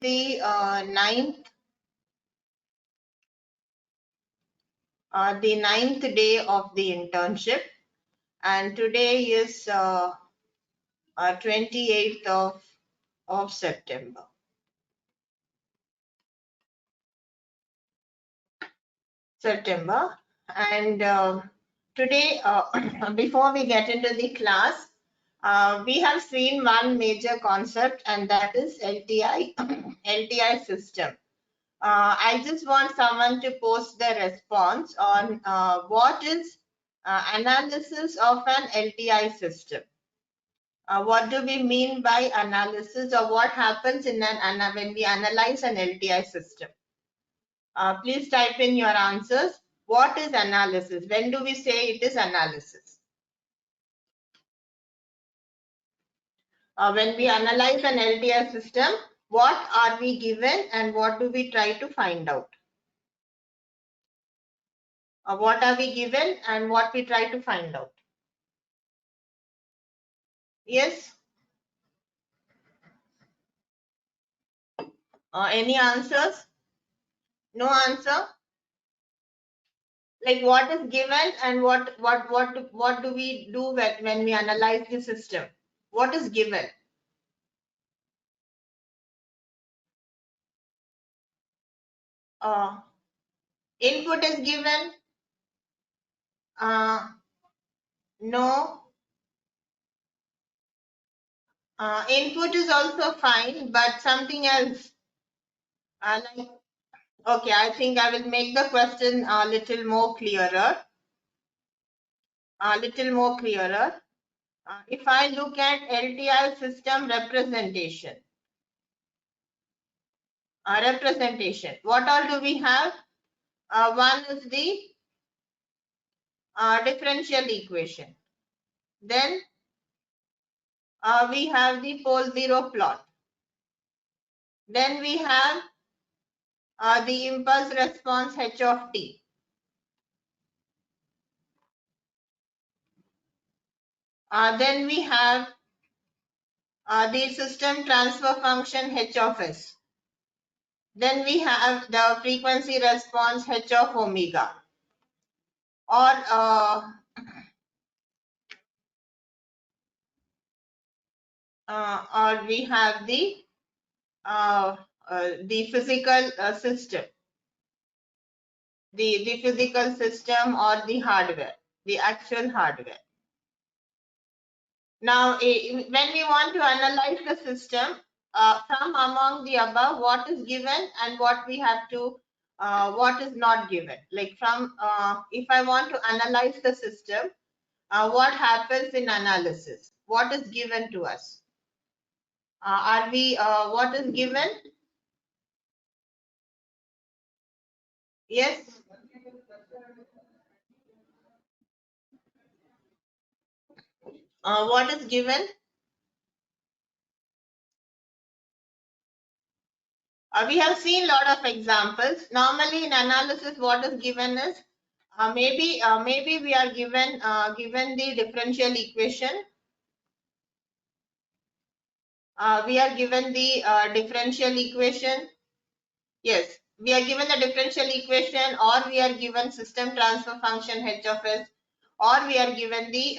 the ninth day of the internship, and today is 28th of September. And today, before we get into the class, we have seen one major concept, and that is LTI LTI system. I just want someone to post their response on what is analysis of an LTI system. What do we mean by analysis, or what happens in when we analyze an LTI system? Please type in your answers. What is analysis? When do we say it is analysis? When we analyze an LTI system, what are we given and what do we try to find out? What are we given and what we try to find out? Yes? Any answers? No answer? Like what is given and what do we do when we analyze the system? What is given? Input is given. No. Input is also fine, but something else. Okay, I think I will make the question a little more clearer. If I look at LTI system representation, what all do we have? One is the differential equation. Then we have the pole zero plot. Then we have the impulse response h of t. Then we have the system transfer function h of s. Then we have the frequency response h of omega. Or we have the physical system, the physical system, or the hardware, the actual hardware. Now, when we want to analyze the system, from among the above, what is given and what we have to, what is not given. Like from, if I want to analyze the system, what happens in analysis? What is given to us? What is given? Yes. What is given? We have seen a lot of examples. Normally in analysis, what is given is maybe we are given the differential equation. We are given the differential equation. Yes, we are given the differential equation, or we are given system transfer function h of s, or we are given the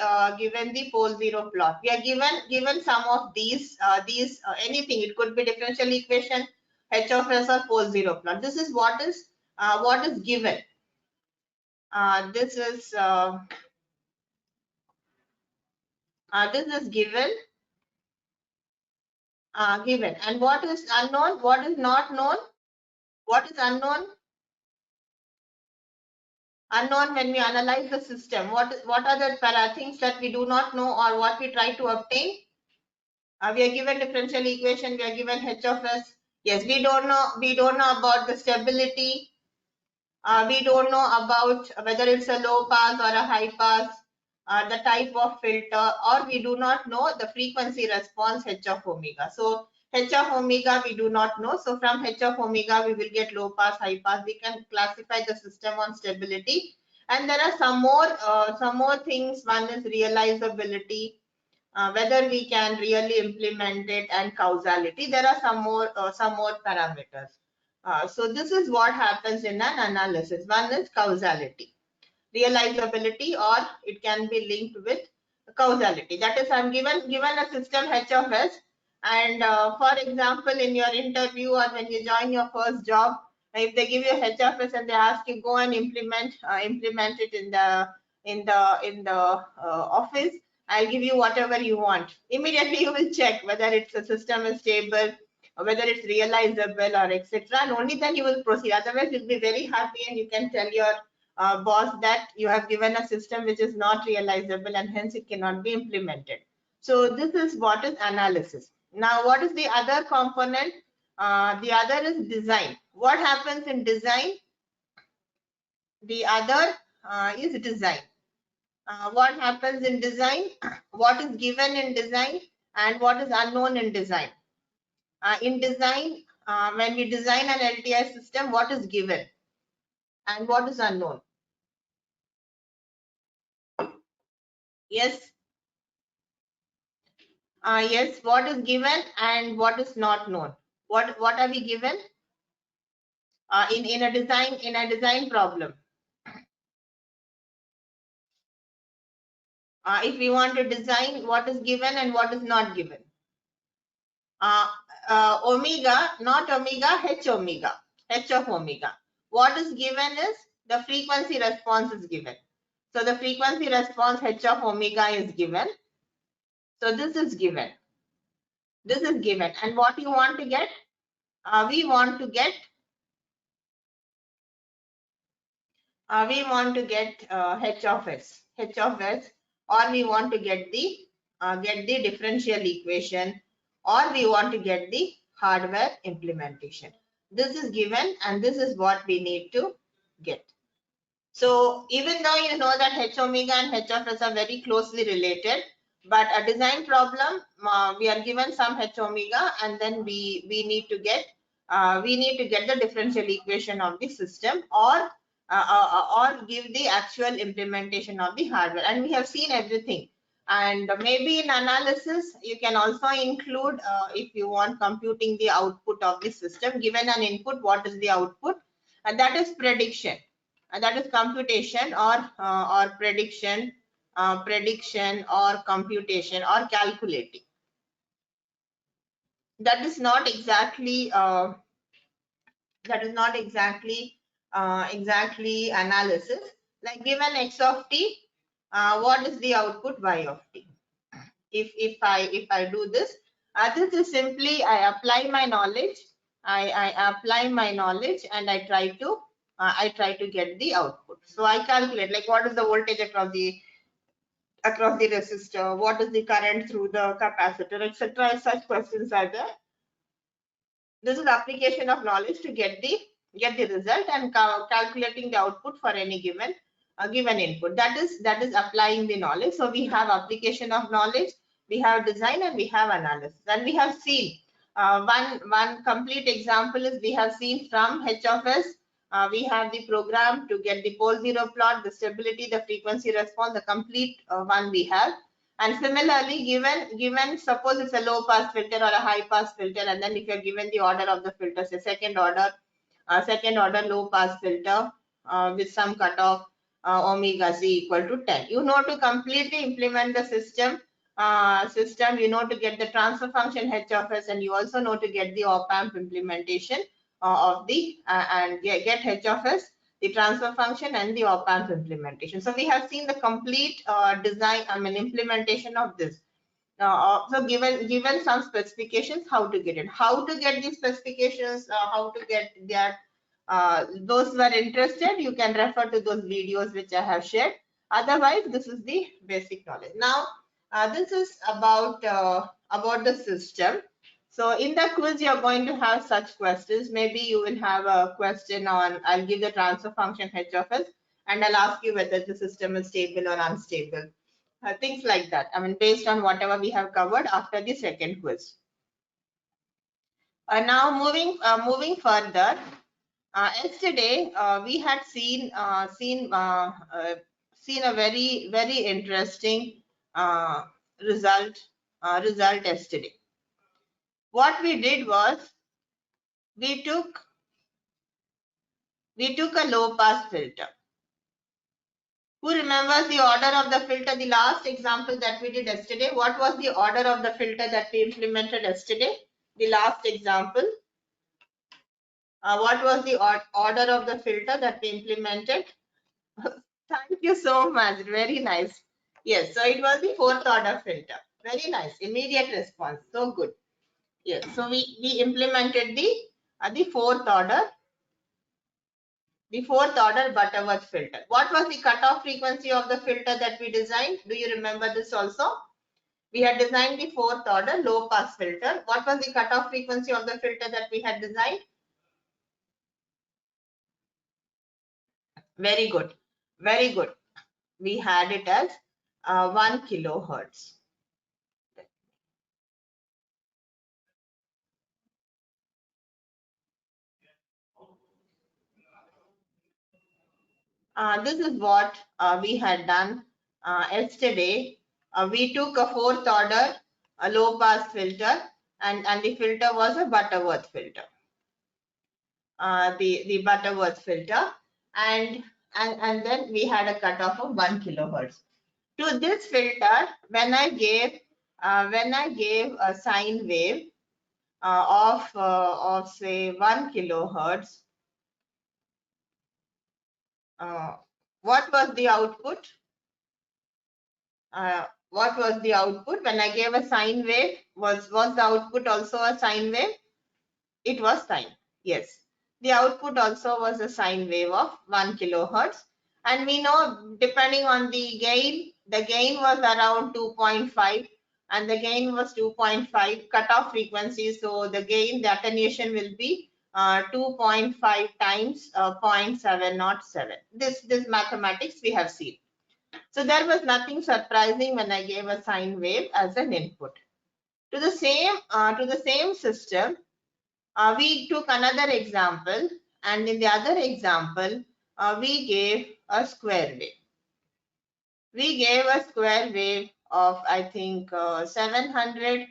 pole zero plot. We are given some of these anything. It could be differential equation, h of s, or pole zero plot. This is what is given. This is given. Given. And what is unknown? What is not known? What is unknown? Unknown when we analyze the system. What are the things that we do not know, or what we try to obtain? We are given differential equation. We are given h of s. Yes, we don't know about the stability. We don't know about whether it's a low pass or a high pass, the type of filter, or we do not know the frequency response h of omega. So h of omega we do not know. So from h of omega we will get low pass, high pass. We can classify the system on stability. And there are some more things. One is realizability. whether we can really implement it, and causality. There are some more parameters. So this is what happens in an analysis. One is causality, realizability, or it can be linked with causality. That is, I'm given a system H of S, and for example, in your interview or when you join your first job, if they give you H of S and they ask you go and implement it in the office, I'll give you whatever you want. Immediately you will check whether it's a system is stable, or whether it's realizable, or etc. And only then you will proceed. Otherwise, you'll be very happy and you can tell your boss that you have given a system which is not realizable and hence it cannot be implemented. So this is what is analysis. Now, what is the other component? The other is design. What happens in design? The other is design. What happens in design? What is given in design and what is unknown in design? In design, when we design an LTI system, what is given and what is unknown? Yes. Yes, what is given and what is not known. What are we given in a design problem? If we want to design, what is given and what is not given? Omega, not omega, H omega, H of omega. What is given is the frequency response is given. So the frequency response H of omega is given. So this is given. This is given. And what you want to get? We want to get H of S, or we want to get the differential equation, or we want to get the hardware implementation. This is given, and this is what we need to get. So even though you know that H omega and H of S are very closely related, but a design problem, we are given some H omega, and then we need to get the differential equation of the system, or give the actual implementation of the hardware. And we have seen everything. And maybe in analysis, you can also include, if you want, computing the output of the system. Given an input, what is the output? And that is prediction. And that is computation, or prediction, or computation, or calculating. That is not exactly analysis. Like given x of t, what is the output y of t? If I do this, this is simply I apply my knowledge. I apply my knowledge and I try to get the output. So I calculate, like, what is the voltage across the resistor, what is the current through the capacitor, etc. Such questions are there. This is application of knowledge to get the result, and calculating the output for any given input. That is applying the knowledge. So we have application of knowledge, we have design, and we have analysis. And we have seen one complete example is we have seen from H of S. We have the program to get the pole zero plot, the stability, the frequency response, the complete one we have. And similarly, given suppose it's a low pass filter or a high pass filter, and then if you're given the order of the filter, say second order low pass filter with some cutoff omega c equal to 10. You know to completely implement the system, you know to get the transfer function H of S, and you also know to get the op amp implementation of the and get H of S, the transfer function, and the op amp implementation. So we have seen the complete implementation of this. So given some specifications, how to get it, how to get these specifications, how to get that. Those who are interested, you can refer to those videos which I have shared. Otherwise, this is the basic knowledge. Now, this is about the system. So in the quiz, you're going to have such questions. Maybe you will have a question on, I'll give the transfer function H of S, and I'll ask you whether the system is stable or unstable. Things like that. I mean, based on whatever we have covered after the second quiz. Now moving further. Yesterday, we had seen a very interesting result yesterday. What we did was we took a low pass filter. Who remembers the order of the filter? The last example that we did yesterday, what was the order of the filter that we implemented yesterday? The last example. What was the order of the filter that we implemented? Thank you so much. Very nice. Yes, so it was the fourth order filter. Very nice. Immediate response. So good. Yes, so we implemented the fourth order Butterworth filter. What was the cutoff frequency of the filter that we designed? Do you remember this also? We had designed the fourth order low pass filter. What was the cutoff frequency of the filter that we had designed? Very good. Very good. We had it as 1 kilohertz. This is what we had done yesterday. We took a fourth order a low pass filter, and the filter was a Butterworth filter. The Butterworth filter, and then we had a cutoff of 1 kilohertz. To this filter, when I gave a sine wave of say 1 kilohertz, what was the output? What was the output when I gave a sine wave? Was the output also a sine wave? It was sine. Yes. The output also was a sine wave of 1 kilohertz. And we know, depending on the gain was around 2.5, and the gain was 2.5 cutoff frequency. So the gain, the attenuation will be 2.5 times 0.707. This mathematics we have seen. So there was nothing surprising when I gave a sine wave as an input. To the same system, we took another example, and in the other example, we gave a square wave. We gave a square wave of, I think, 700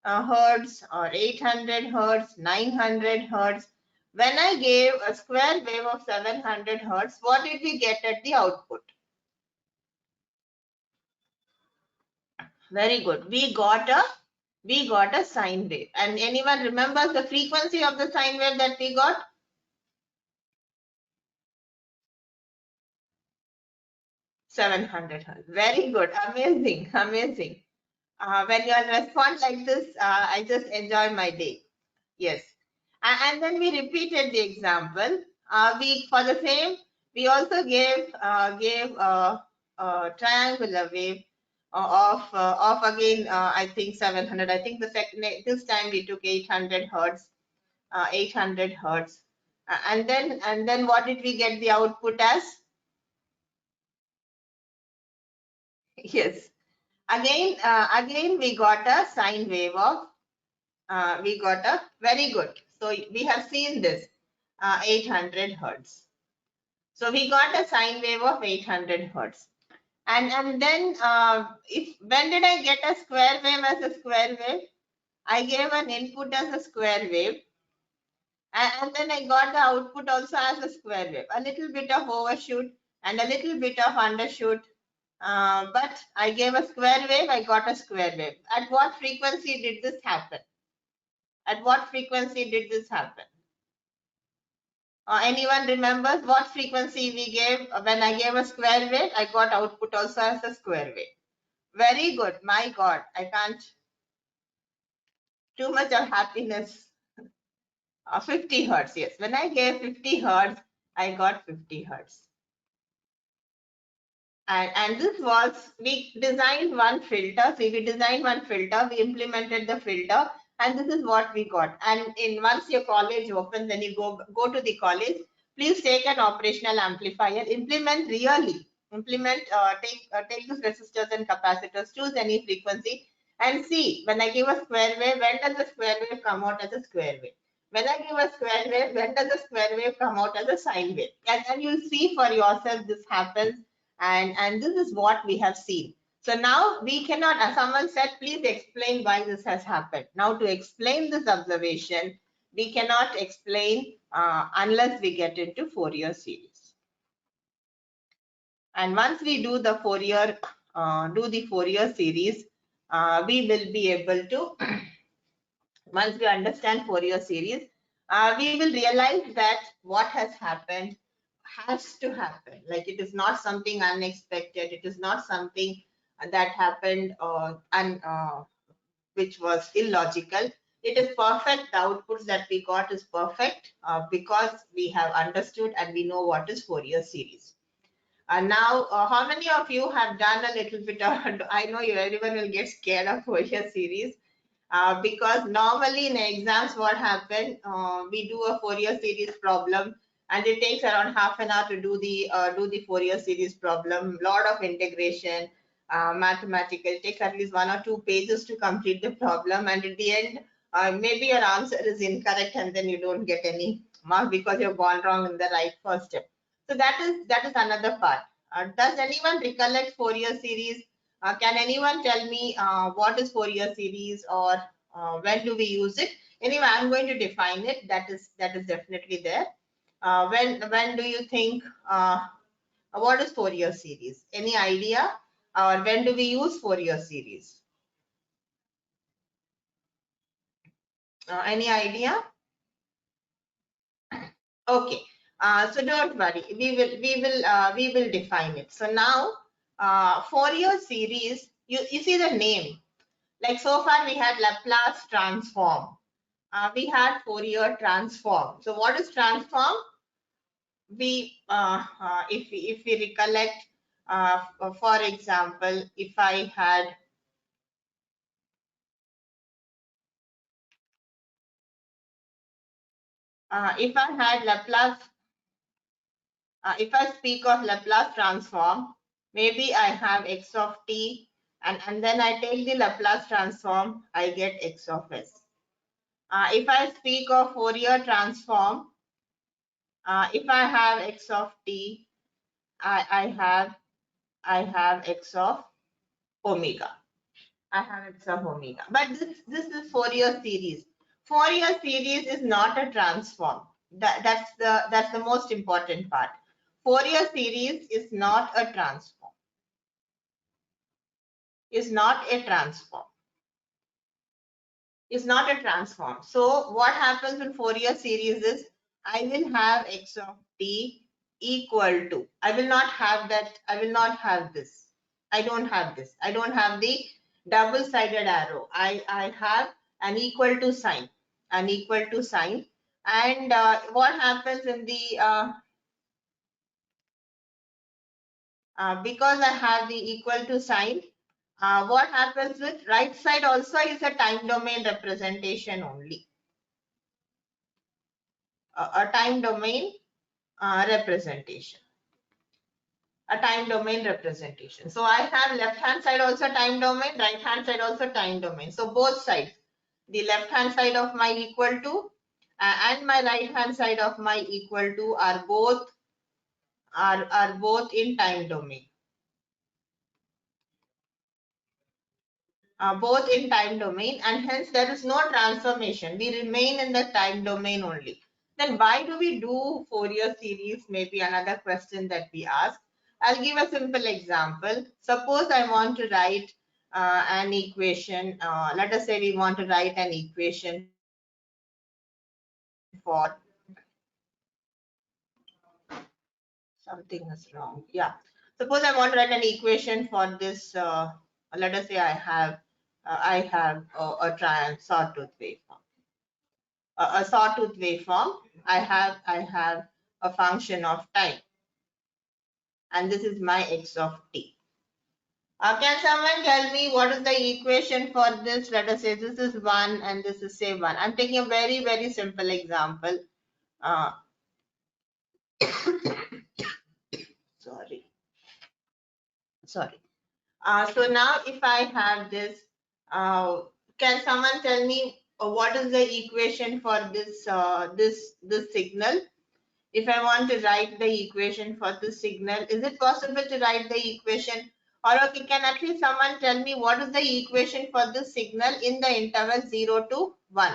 hertz or 800 hertz, 900 hertz. When I gave a square wave of 700 hertz, what did we get at the output? Very good. We got a sine wave. And anyone remembers the frequency of the sine wave that we got? 700 hertz. Very good. Amazing. Amazing. When you respond like this, I just enjoy my day. Yes. And then we repeated the example. For the same, we also gave a triangular wave of again, I think 700. I think this time we took 800 hertz. 800 hertz. And then what did we get the output as? Yes. Again, we got a sine wave of, we got a, very good. So we have seen this, 800 hertz. So we got a sine wave of 800 hertz. And then when did I get a square wave as a square wave? I gave an input as a square wave. And then I got the output also as a square wave. A little bit of overshoot and a little bit of undershoot. But I gave a square wave, I got a square wave. At what frequency did this happen? At what frequency did this happen? Anyone remembers what frequency we gave? When I gave a square wave, I got output also as a square wave. Very good. My God, I can't. Too much of happiness. 50 hertz. Yes. When I gave 50 hertz, I got 50 hertz. And this was, we designed one filter. So we designed one filter, we implemented the filter, and this is what we got. And once your college opens, when you go to the college, please take an operational amplifier, implement really, take these resistors and capacitors, choose any frequency, and see, when I give a square wave, when does the square wave come out as a square wave? When I give a square wave, when does the square wave come out as a sine wave? And you'll see for yourself this happens. And this is what we have seen. So now we cannot, as someone said, please explain why this has happened. Now to explain this observation, we cannot explain unless we get into Fourier series. And once we do the Fourier series, we will be able to, once we understand Fourier series, we will realize that what has happened has to happen. Like it is not something unexpected. It is not something that happened which was illogical. It is perfect. The outputs that we got is perfect because we have understood and we know what is Fourier series. Now, how many of you have done a little bit of, I know everyone will get scared of Fourier series because normally in exams what happened, we do a Fourier series problem and it takes around half an hour to do the Fourier series problem, lot of integration, mathematical, it takes at least 1 or 2 pages to complete the problem, and at the end, maybe your answer is incorrect and then you don't get any mark because you've gone wrong in the right first step. So that is another part. Does anyone recollect Fourier series? Can anyone tell me what is Fourier series, or when do we use it? Anyway, I'm going to define it. That is definitely there. When do you think what is Fourier series? Any idea? Or when do we use Fourier series? Any idea? Okay. So don't worry. We will define it. So now Fourier series. You see the name. Like so far we had Laplace transform. We had Fourier transform. So what is transform? If we recollect, for example, if I had Laplace, if I speak of Laplace transform, maybe I have x of t, and then I take the Laplace transform, I get x of s. If I speak of Fourier transform, if I have x of t, I have x of omega. I have x of omega. But this is Fourier series. Fourier series is not a transform. That's the most important part. Fourier series is not a transform. Is not a transform. Is not a transform. So what happens in Fourier series is I will have x of t equal to. I will not have that. I will not have this. I don't have this. I don't have the double-sided arrow. I have an equal to sign. An equal to sign. And what happens in the because I have the equal to sign, what happens with right side also is a time domain representation only. A time domain representation. A time domain representation. So I have left hand side also time domain, right hand side also time domain. So both sides, the left hand side of my equal to and my right hand side of my equal to are both in time domain. Both in time domain, and hence there is no transformation. We remain in the time domain only. Then why do we do Fourier series? Maybe another question that we ask. I'll give a simple example. Suppose I want to write an equation. Let us say we want to write an equation for something is wrong. Yeah. Suppose I want to write an equation for this. Let us say I have a sawtooth waveform. A sawtooth waveform. I have a function of time, and this is my x of t. Can someone tell me what is the equation for this? Let us say this is 1 and this is say 1. I'm taking a very simple example. Sorry. So now if I have this, can someone tell me what is the equation for this signal? If I want to write the equation for this signal, is it possible to write the equation Or okay, can at least someone tell me what is the equation for this signal in the interval 0 to 1?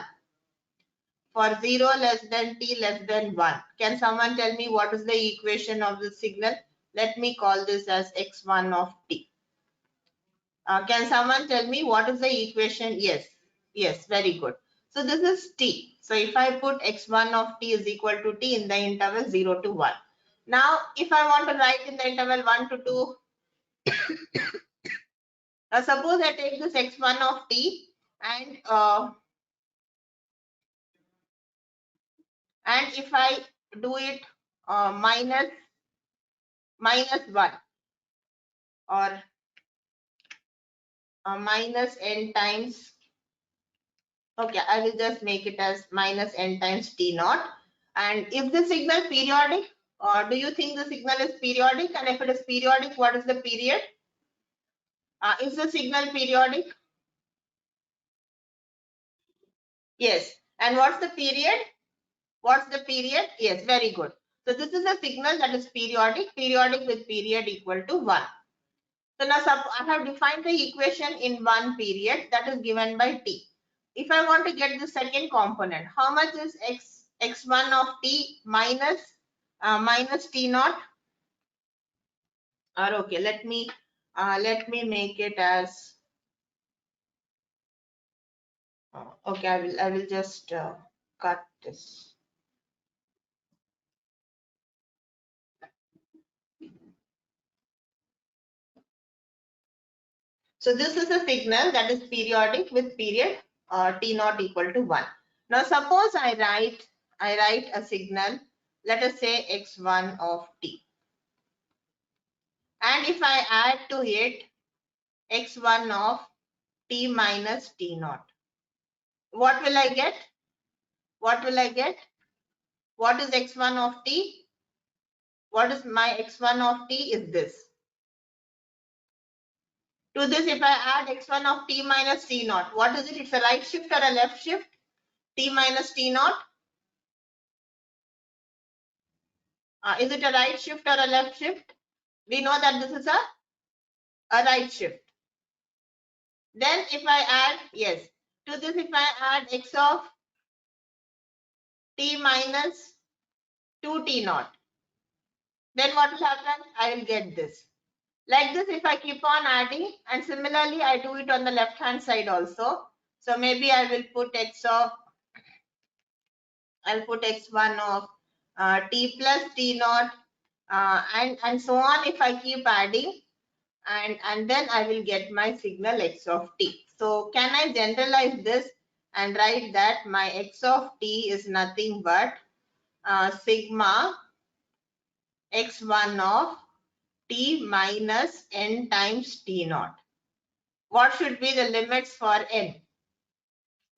For 0 less than t less than 1. Can someone tell me what is the equation of the signal? Let me call this as x1 of t. Can someone tell me what is the equation? Yes, yes, very good. So this is t. So if I put x1 of t is equal to t in the interval 0 to 1. Now, if I want to write in the interval 1 to 2, now suppose I take this x1 of t and if I do it minus 1 or minus n times, okay, I will just make it as minus n times t naught. And is the signal periodic, or do you think the signal is periodic? And if it is periodic, what is the period? Is the signal periodic? Yes. And what's the period? What's the period? Yes, very good. So this is a signal that is periodic with period equal to 1. So now I have defined the equation in one period that is given by t. If I want to get the second component, how much is x1 of t minus t naught? Or okay, let me make it as okay. I will just cut this. So this is a signal that is periodic with period t naught equal to 1. Now suppose I write a signal, let us say x1 of t. And if I add to it x1 of t minus t naught, what will I get? What will I get? What is x1 of t? What is my x1 of t is this. To this, if I add x1 of t minus t naught, what is it? It's a right shift or a left shift? T minus t naught. Is it a right shift or a left shift? We know that this is a right shift. Then if I add, yes, to this if I add x of t minus 2t naught, then what will happen? I will get this. Like this, if I keep on adding, and similarly, I do it on the left hand side also. So maybe I will put I'll put x1 of t plus t naught, and so on. If I keep adding, and then I will get my signal x of t. So can I generalize this and write that my x of t is nothing but sigma x1 of t minus n times t naught. What should be the limits for n?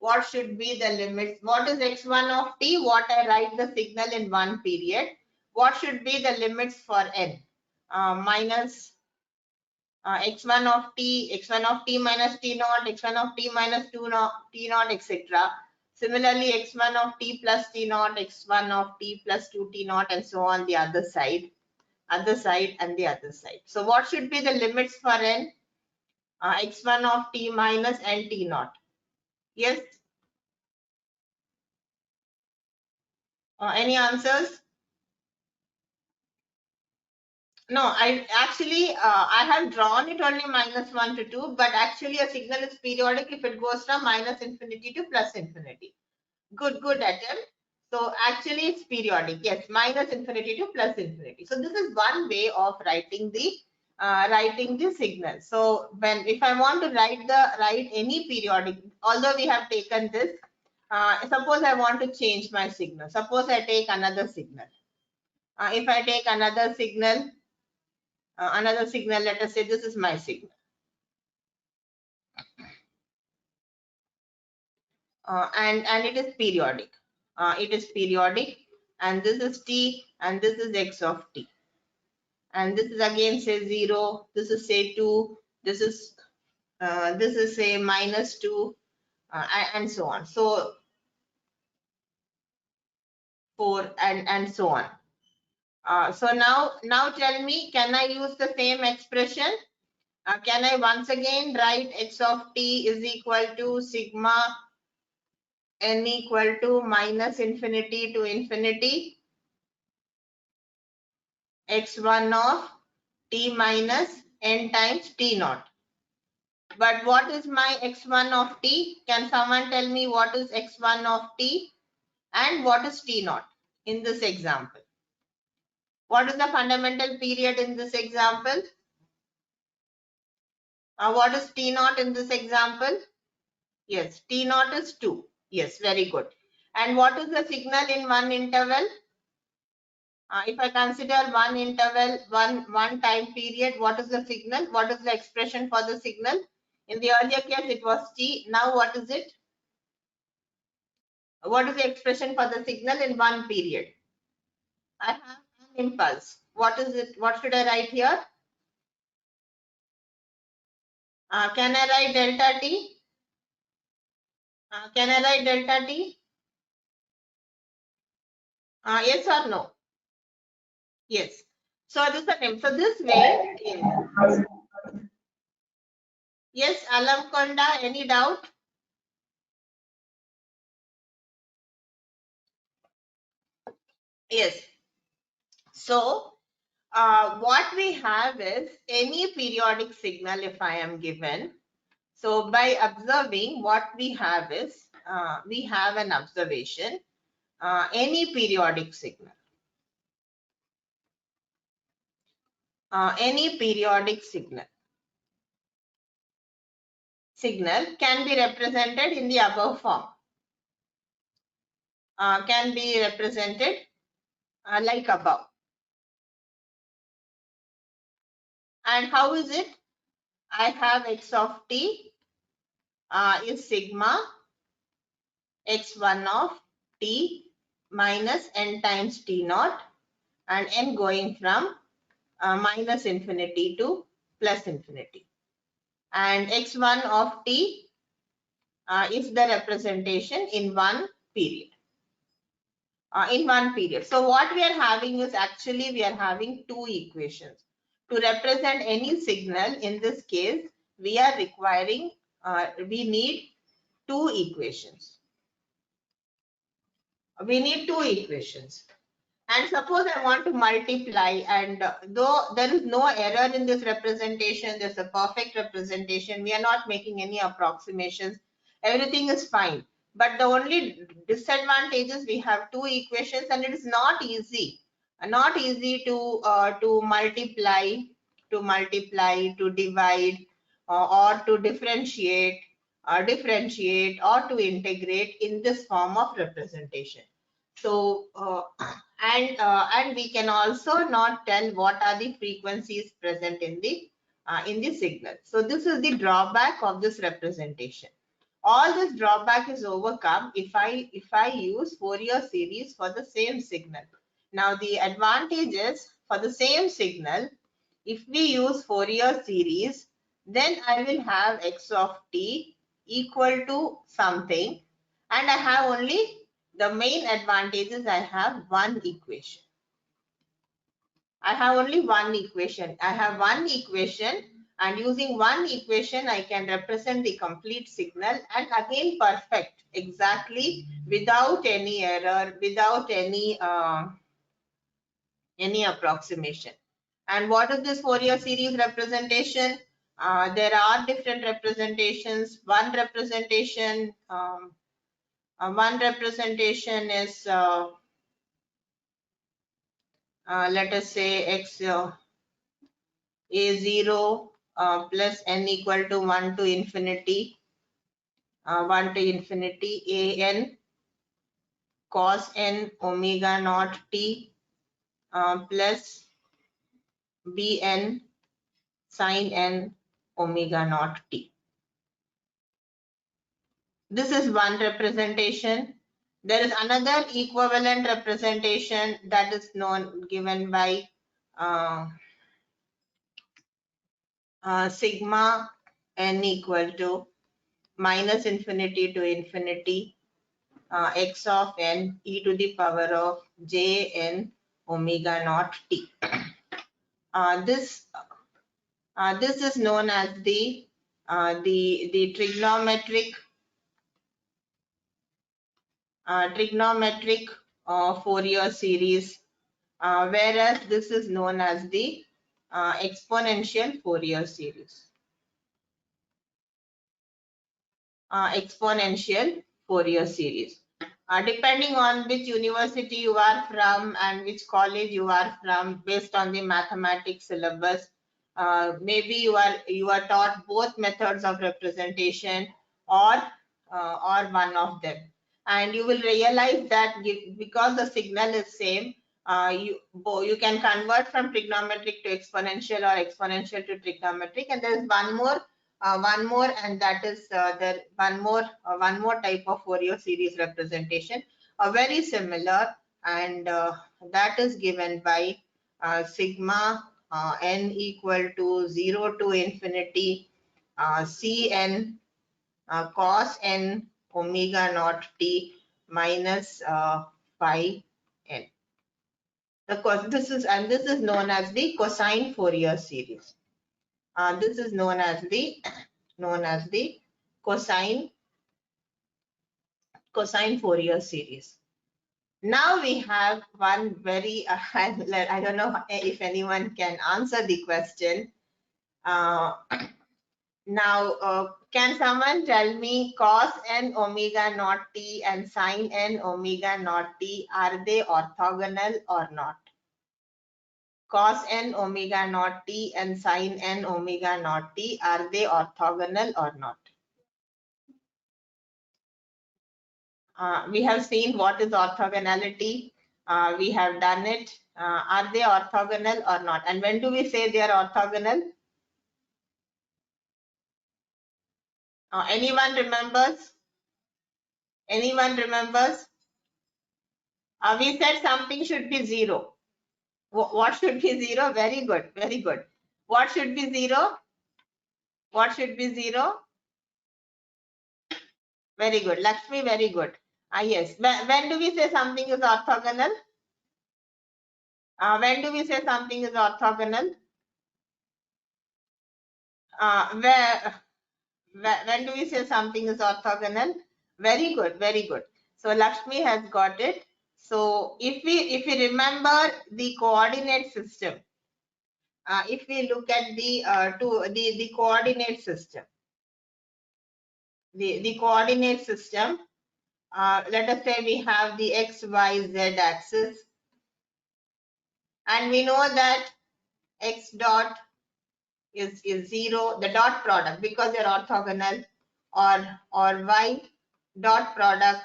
What should be the limits? What is x1 of t? What I write the signal in one period. What should be the limits for n? Minus x1 of t minus t naught, x1 of t minus 2 naught, t naught, etc. Similarly, x1 of t plus t naught, x1 of t plus 2t naught, and so on the other side, and the other side. So what should be the limits for n? X1 of t minus n t naught. Yes. Any answers? No, I actually I have drawn it only minus 1 to 2, but actually a signal is periodic if it goes from minus infinity to plus infinity. Good attempt. So actually it's periodic. Yes, minus infinity to plus infinity. So this is one way of writing the signal. So if I want to write any periodic, although we have taken this, suppose I want to change my signal. Suppose I take another signal. If I take another signal, let us say this is my signal. And it is periodic. It is periodic, and this is t, and this is x of t. And this is again say 0, this is say 2, this is say minus 2, and so on. So 4 and so on. So now tell me, can I use the same expression? Can I once again write x of t is equal to sigma n equal to minus infinity to infinity x1 of t minus n times t naught? But what is my x1 of t? Can someone tell me what is x1 of t and what is t naught in this example? What is the fundamental period in this example? What is t naught in this example? Yes, t naught is 2. Yes, very good. And what is the signal in one interval? If I consider one interval, one time period, what is the signal? What is the expression for the signal? In the earlier case, it was t. Now, what is it? What is the expression for the signal in one period? I have an impulse. What is it? What should I write here? Can I write delta t? Can I write delta t? Yes or no? Yes. So this is the name. So this way, yes, Alamkonda, any doubt? Yes. So what we have is any periodic signal if I am given. So by observing, what we have is, we have an observation, any periodic signal. Any periodic signal can be represented in the above form. Can be represented like above. And how is it? I have x of t is sigma x1 of t minus n times t naught, and n going from minus infinity to plus infinity. And x1 of t is the representation in one period. So what we are having is actually we are having two equations. To represent any signal, in this case, we are requiring, we need two equations. We need two equations. And suppose I want to multiply, and though there is no error in this representation, there's a perfect representation. We are not making any approximations. Everything is fine. But the only disadvantage is we have two equations, and it is not easy. Not easy to multiply, to divide, or to differentiate, or to integrate in this form of representation. So and we can also not tell what are the frequencies present in the signal. So this is the drawback of this representation. All this drawback is overcome if I use Fourier series for the same signal. Now the advantage is, for the same signal, if we use Fourier series, then I will have x of t equal to something, and I have only, the main advantage is I have one equation. I have only one equation. I have one equation, and using one equation, I can represent the complete signal, and again perfect, exactly, without any error, without any approximation. And what is this Fourier series representation? There are different representations. One representation is let us say x a0 plus n equal to 1 to infinity, 1 to infinity an cos n omega naught t plus bn sin n omega naught t. This is one representation. There is another equivalent representation that is given by sigma n equal to minus infinity to infinity x of n e to the power of j n omega naught t. This This is known as the trigonometric Fourier series, whereas this is known as the exponential Fourier series. Exponential Fourier series. Depending on which university you are from and which college you are from, based on the mathematics syllabus, maybe you are taught both methods of representation or one of them, and you will realize that because the signal is same, you can convert from trigonometric to exponential or exponential to trigonometric, and there is one more, and that is one more type of Fourier series representation, very similar, and that is given by sigma n equal to 0 to infinity Cn cos n omega naught t minus phi n. This is known as the cosine Fourier series. This is known as the cosine Fourier series. Now we have one very I don't know if anyone can answer the question. Now, can someone tell me cos n omega naught t and sin n omega naught t, are they orthogonal or not? Cos n omega naught t and sin n omega naught t, are they orthogonal or not? We have seen what is orthogonality. We have done it. Are they orthogonal or not? And when do we say they are orthogonal? Anyone remembers? Anyone remembers? We said something should be zero. What should be zero? Very good. Very good. What should be zero? What should be zero? Very good. Lakshmi, very good. Yes. When do we say something is orthogonal? When do we say something is orthogonal? When do we say something is orthogonal? Very good, very good. So Lakshmi has got it. So if we remember the coordinate system, if we look at the coordinate system, the coordinate system, let us say we have the x, y, z axis, and we know that x dot is 0, the dot product, because they're orthogonal, or y dot product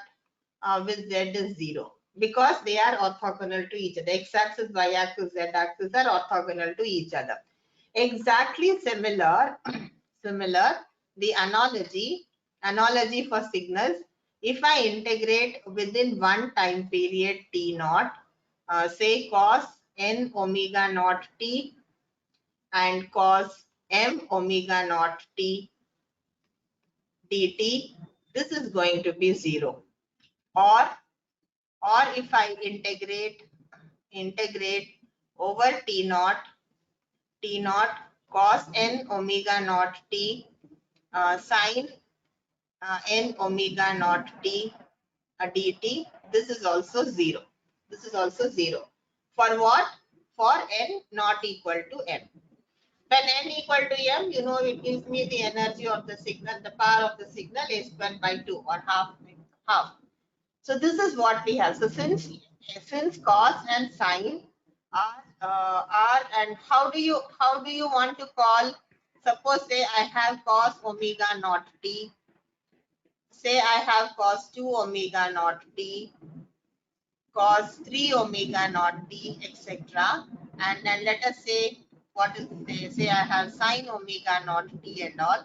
with z is 0, because they are orthogonal to each other. X axis, y axis, z axis are orthogonal to each other. Exactly similar the analogy for signals. If I integrate within one time period t naught, say cos n omega naught t and cos m omega naught t dt, this is going to be 0. Or if I integrate over t naught cos n omega naught t sin n omega naught t dt, this is also 0. This is also 0. For what? For n not equal to m. When n equal to m, you know, it gives me the energy of the signal, the power of the signal is squared by 2, or half. So this is what we have. So since cos and sine are, and how do you want to call? Suppose say I have cos omega naught t. Say I have cos 2 omega naught t, cos 3 omega naught t, etc. And then let us say, what is say I have sine omega naught t and all.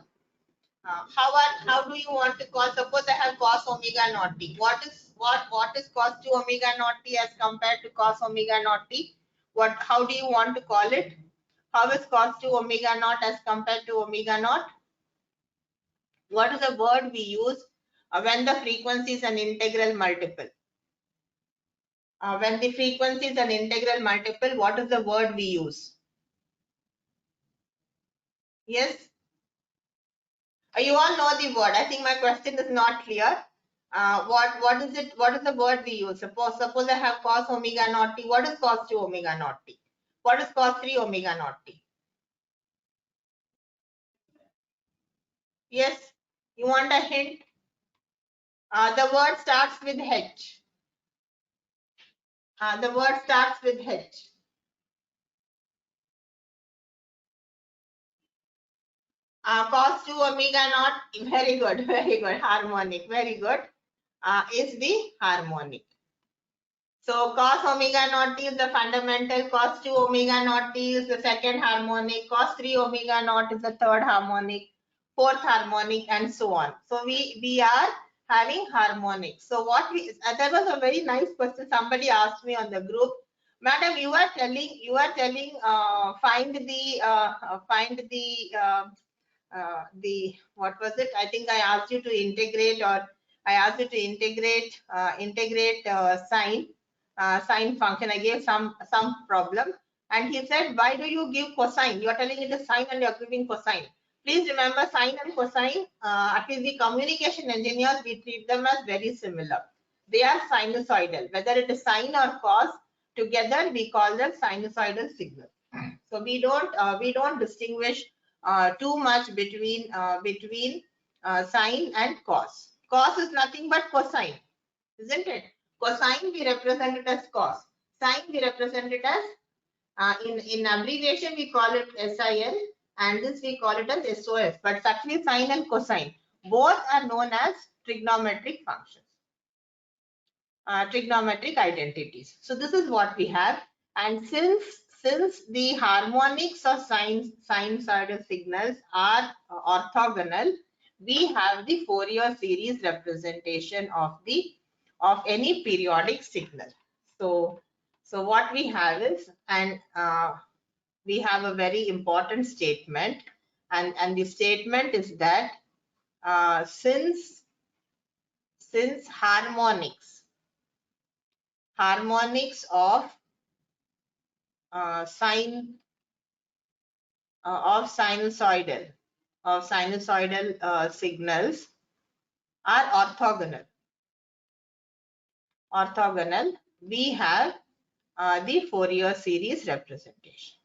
How do you want to call? Suppose I have cos omega naught t. What is cos 2 omega naught t as compared to cos omega naught t? How do you want to call it? How is cos 2 omega naught as compared to omega naught? What is the word we use when the frequency is an integral multiple? When the frequency is an integral multiple, what is the word we use? Yes. You all know the word. I think my question is not clear. What is it? What is the word we use? Suppose I have cos omega naught t. What is cos 2 omega naught t? What is cos 3 omega naught t? Yes. You want a hint? The word starts with H. The word starts with H. Cos 2 omega naught. Very good. Very good. Harmonic. Very good. Is the harmonic. So cos omega naught t is the fundamental, cos 2 omega naught t is the second harmonic, cos 3 omega naught is the third harmonic, fourth harmonic, and so on. So we are having harmonics. So what we that was a very nice question somebody asked me on the group. Madam, you are telling the what was it? I think I asked you to integrate, or I asked you to integrate sine function. I gave some problem, and he said, why do you give cosine? You are telling it is sine and you are giving cosine. Please remember, sine and cosine, at least the communication engineers, we treat them as very similar. They are sinusoidal. Whether it is sine or cos, together we call them sinusoidal signal. So we don't distinguish too much between sine and cos. Cos is nothing but cosine, isn't it? Cosine we represent it as cos. Sine we represent it as in abbreviation we call it SIL, and this we call it as SOS. But it's actually sine and cosine. Both are known as trigonometric functions, trigonometric identities. So this is what we have. And since the harmonics of sinusoidal signals are orthogonal, we have the Fourier series representation of any periodic signal. So what we have is, and we have a very important statement, and the statement is that since harmonics of sine of sinusoidal signals are orthogonal, we have the Fourier series representation.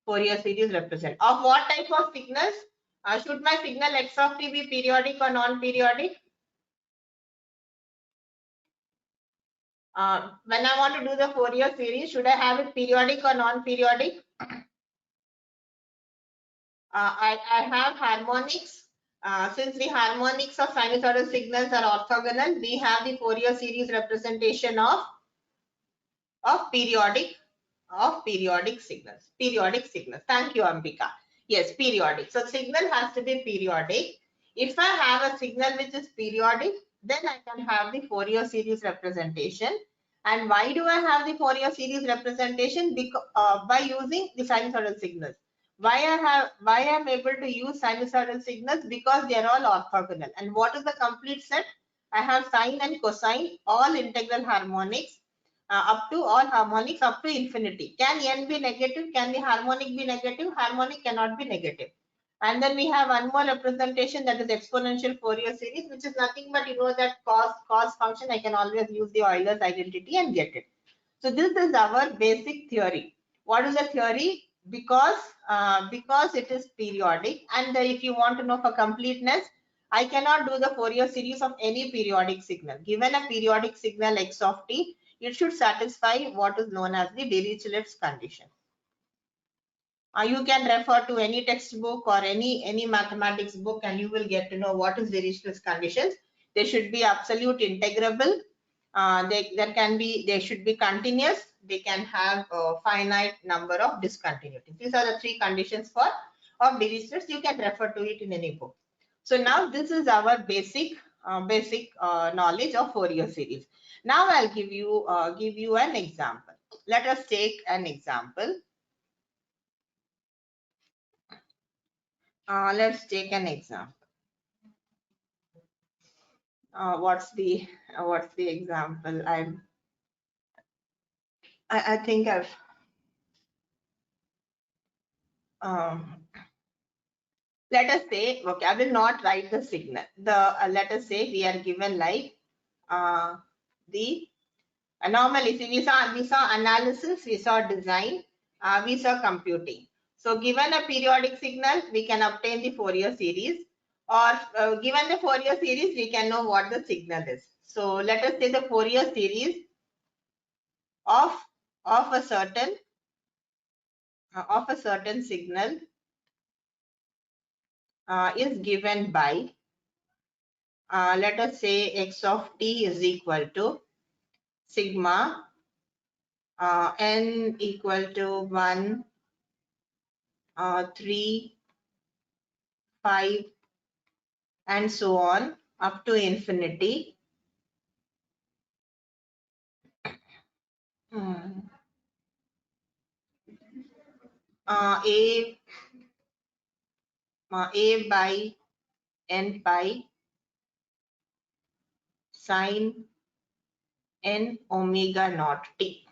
Fourier series represent of what type of signals? Should my signal x of t be periodic or non-periodic? When I want to do the Fourier series, should I have it periodic or non-periodic? I have harmonics. Since the harmonics of sinusoidal signals are orthogonal, we have the Fourier series representation of periodic signals. Periodic signals. Thank you, Ambika. Yes, periodic. So signal has to be periodic. If I have a signal which is periodic, then I can have the Fourier series representation. And why do I have the Fourier series representation? Because by using the sinusoidal signals. Why I am able to use sinusoidal signals? Because they are all orthogonal. And what is the complete set? I have sine and cosine, all integral harmonics, up to all harmonics up to infinity. Can n be negative? Can the harmonic be negative? Harmonic cannot be negative. And then we have one more representation, that is exponential Fourier series, which is nothing but, you know, that cos function. I can always use the Euler's identity and get it. So this is our basic theory. What is the theory? Because it is periodic, and if you want to know for completeness, I cannot do the Fourier series of any periodic signal. Given a periodic signal x of t, it should satisfy what is known as the Dirichlet's condition. You can refer to any textbook or any mathematics book, and you will get to know what is Dirichlet's conditions. They should be absolute integrable. They should be continuous. They can have a finite number of discontinuities. These are the three conditions of Dirichlet's. You can refer to it in any book. So now this is our basic knowledge of Fourier series. Now I'll give you an example. Let us take an example. Let's take an example. What's the example? I think I've Let us say, okay, I will not write the signal. Let us say we are given like the normally, see, we saw analysis, we saw design, we saw computing. So given a periodic signal, we can obtain the Fourier series, or given the Fourier series, we can know what the signal is. So let us say the Fourier series of of a certain signal is given by, let us say x of t is equal to sigma n equal to 1, 3, 5, and so on up to infinity. Hmm. A by n pi sine n omega naught t.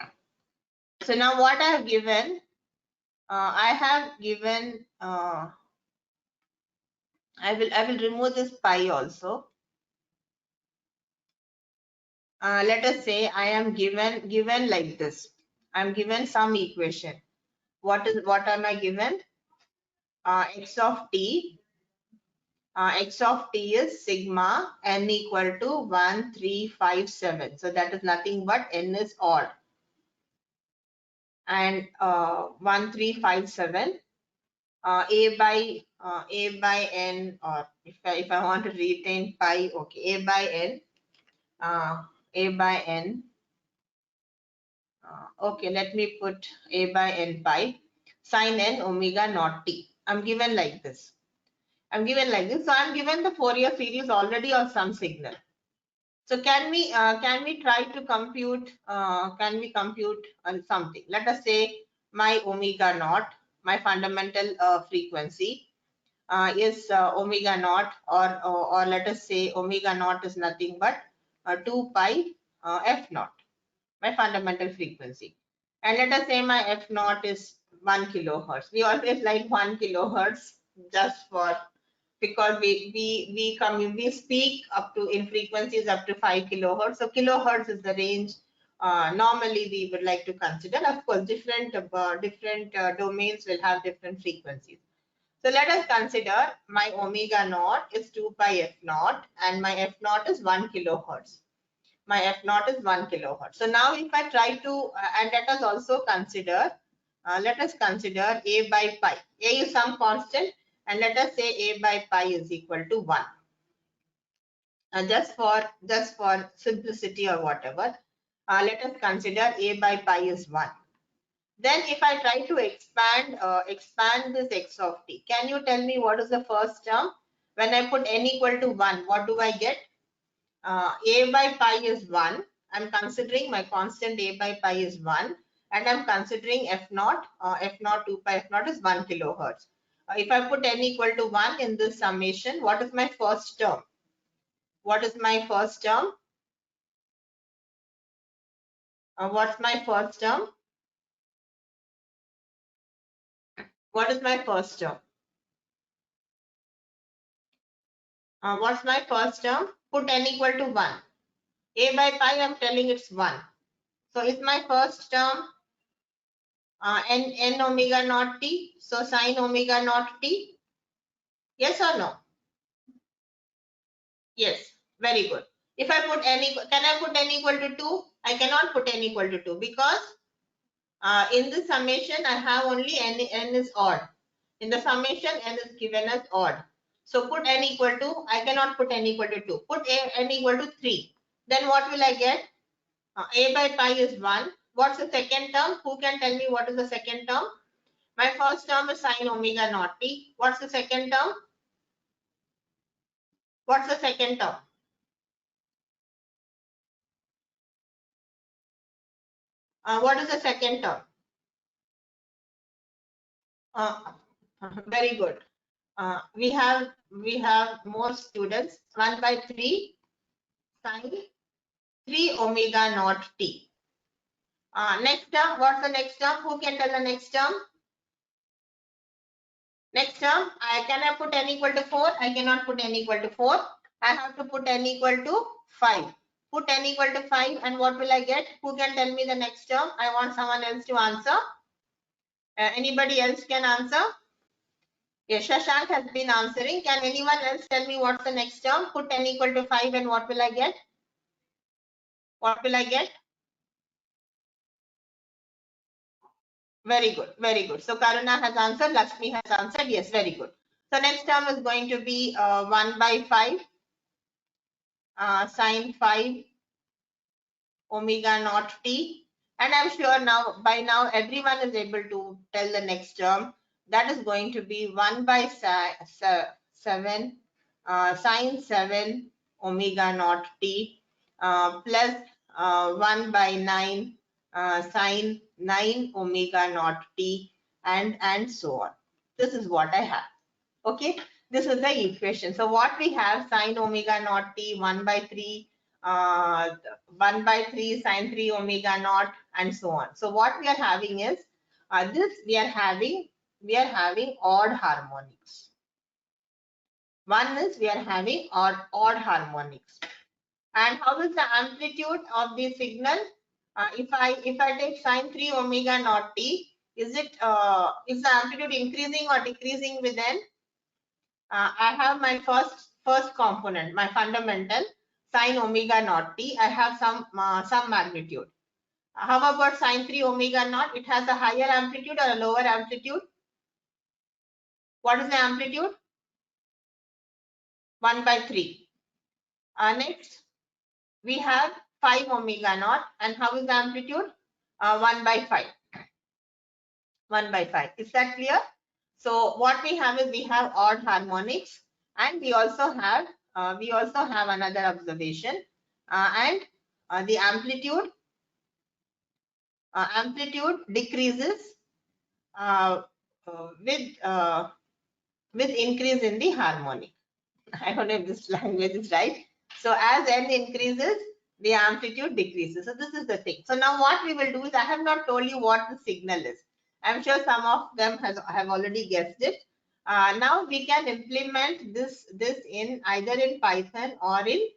So now what I have given, I have given, I will remove this pi also. Let us say I am given like this. I am given some equation. What am I given? X of t. X of t is sigma n equal to 1, 3, 5, 7. So that is nothing but n is odd. And 1, 3, 5, 7. A by n, or if I want to retain pi, okay, a by n, a by n. Okay, let me put a by n pi sine n omega naught t. I'm given like this. I'm given like this. So I'm given the Fourier series already of some signal. So can we try to compute? Can we compute something? Let us say my omega naught, my fundamental frequency is omega naught, or let us say omega naught is nothing but 2 pi f naught, my fundamental frequency. And let us say my f naught is 1 kilohertz. We always like 1 kilohertz just for, because we speak up to in frequencies up to 5 kilohertz. So kilohertz is the range normally we would like to consider. Of course, different domains will have different frequencies. So let us consider my omega naught is 2 pi f naught, and my f naught is 1 kilohertz. My f naught is 1 kilohertz. So now if I try to, and let us also consider, let us consider a by pi. A is some constant, and let us say a by pi is equal to 1. And just for simplicity or whatever, let us consider a by pi is 1. Then if I try to expand this x of t, can you tell me what is the first term? When I put n equal to 1, what do I get? A by pi is 1. I'm considering my constant a by pi is 1, and I'm considering f naught, 2 pi f naught is 1 kilohertz. If I put n equal to 1 in this summation, what is my first term? What is my first term? What's my first term? What is my first term? What's my first term? Put n equal to 1. A by pi, I'm telling it's 1. So is my first term n omega naught t? So sine omega naught t? Yes or no? Yes. Very good. If I put n equal, can I put n equal to 2? I cannot put n equal to 2 because in the summation I have only n is odd. In the summation n is given as odd. So put n equal to, I cannot put n equal to 2. Put n equal to 3. Then what will I get? A by pi is 1. What's the second term? Who can tell me what is the second term? My first term is sine omega naught t. What's the second term? What's the second term? What is the second term? Uh, very good. We have more students. 1 by 3 sine 3 omega naught t. Next term, what's the next term? Who can tell the next term? Next term, can I put n equal to 4? I cannot put n equal to 4. I have to put n equal to 5. Put n equal to 5 and what will I get? Who can tell me the next term? I want someone else to answer. Anybody else can answer? Yes, Shashank has been answering. Can anyone else tell me what's the next term? Put n equal to 5 and what will I get? What will I get? Very good, very good. So Karuna has answered, Lakshmi has answered. Yes, very good. So next term is going to be 1 by 5 sine 5 omega naught t. And I'm sure now, by now, everyone is able to tell the next term. That is going to be 1 by 7 sine 7 omega naught t plus 1 by 9 sine 9 omega naught t and so on. This is what I have. Okay, this is the equation. So what we have, sine omega naught t 1 by 3 1 by 3 sine 3 omega naught and so on. So what we are having is this we are having odd harmonics. One is we are having odd harmonics. And how is the amplitude of the signal? If I take sine 3 omega naught t, is the amplitude increasing or decreasing with n? I have my first component, my fundamental sine omega naught t. I have some magnitude. How about sine 3 omega naught? It has a higher amplitude or a lower amplitude? What is the amplitude? 1 by 3. Next, we have 5 omega naught. And how is the amplitude? 1 by 5. 1 by 5. Is that clear? So what we have is we have odd harmonics, and we also have another observation, and the amplitude decreases uh, with increase in the harmonic. I don't know if this language is right. So as n increases, the amplitude decreases. So this is the thing. So now what we will do is, I have not told you what the signal is. I'm sure some of them have already guessed it. Now we can implement this in either in Python or in